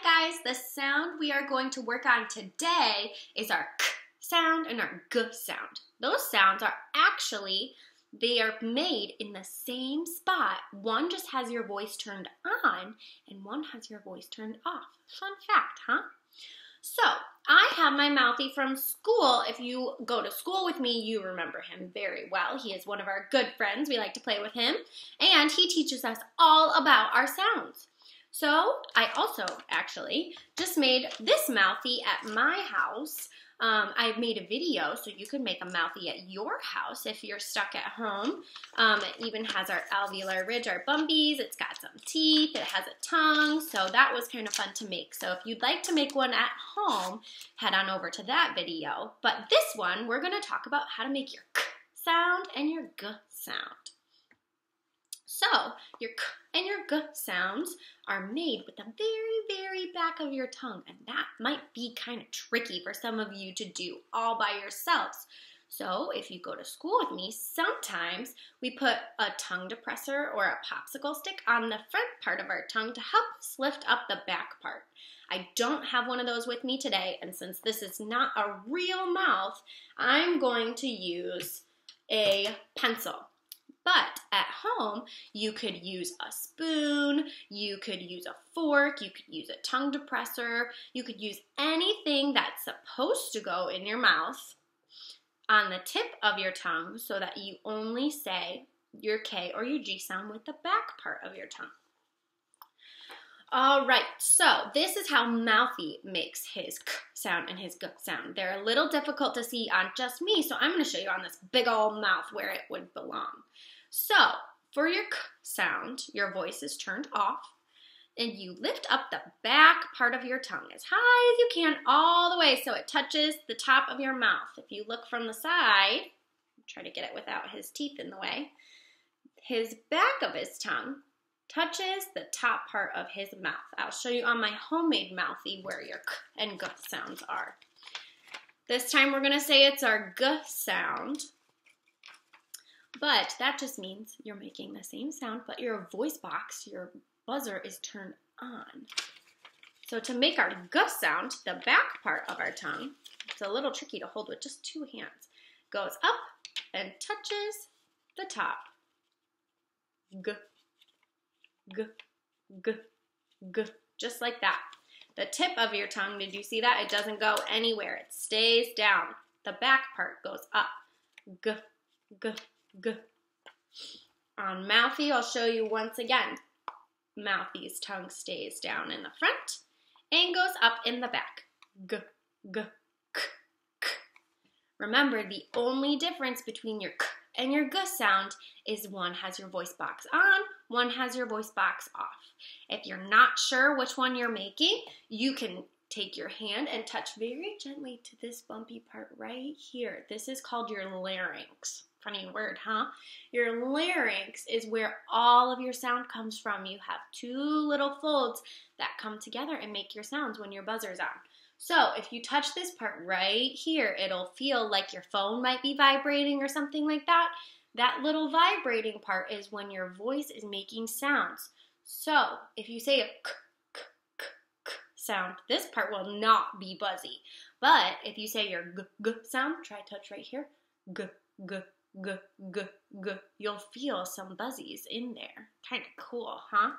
Hi guys, the sound we are going to work on today is our k sound and our g sound. Those sounds are actually, they are made in the same spot. One just has your voice turned on and one has your voice turned off. Fun fact, huh? So, I have my mouthy from school. If you go to school with me, you remember him very well. He is one of our good friends. We like to play with him. And he teaches us all about our sounds. So, I also actually just made this mouthy at my house. I made a video so you can make a mouthy at your house if you're stuck at home. It even has our alveolar ridge, our bumpies. It's got some teeth. It has a tongue. So that was kind of fun to make. So if you'd like to make one at home, head on over to that video. But this one, we're going to talk about how to make your k sound and your g sound. So, your k and your g sounds are made with the very, very back of your tongue, and that might be kind of tricky for some of you to do all by yourselves. So, if you go to school with me, sometimes we put a tongue depressor or a popsicle stick on the front part of our tongue to help us lift up the back part. I don't have one of those with me today, and since this is not a real mouth, I'm going to use a pencil. But at home, you could use a spoon, you could use a fork, you could use a tongue depressor, you could use anything that's supposed to go in your mouth on the tip of your tongue so that you only say your K or your G sound with the back part of your tongue. All right, so this is how Mouthy makes his k sound and his g sound. They're a little difficult to see on just me, so I'm going to show you on this big old mouth where it would belong. So, for your k sound, your voice is turned off, and you lift up the back part of your tongue as high as you can all the way so it touches the top of your mouth. If you look from the side, try to get it without his teeth in the way, his back of his tongue touches the top part of his mouth. I'll show you on my homemade mouthy where your k and g sounds are. This time we're going to say it's our g sound, but that just means you're making the same sound, but your voice box, your buzzer is turned on. So to make our g sound, the back part of our tongue, it's a little tricky to hold with just two hands, goes up and touches the top. G. G, g, g, just like that. The tip of your tongue, did you see that? It doesn't go anywhere. It stays down. The back part goes up. G, g, g. On Mouthy, I'll show you once again. Mouthy's tongue stays down in the front and goes up in the back. G, g, k, k. Remember, the only difference between your k and your g sound is one has your voice box on, one has your voice box off. If you're not sure which one you're making, you can take your hand and touch very gently to this bumpy part right here. This is called your larynx. Funny word, huh? Your larynx is where all of your sound comes from. You have two little folds that come together and make your sounds when your buzzer's on. So if you touch this part right here, it'll feel like your phone might be vibrating or something like that. That little vibrating part is when your voice is making sounds. So if you say a k, k, k, k sound, this part will not be buzzy. But if you say your g, g sound, try touch right here, g, g, g, g, g, you'll feel some buzzies in there. Kind of cool, huh?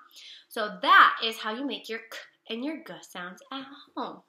So that is how you make your k and your g sounds at home.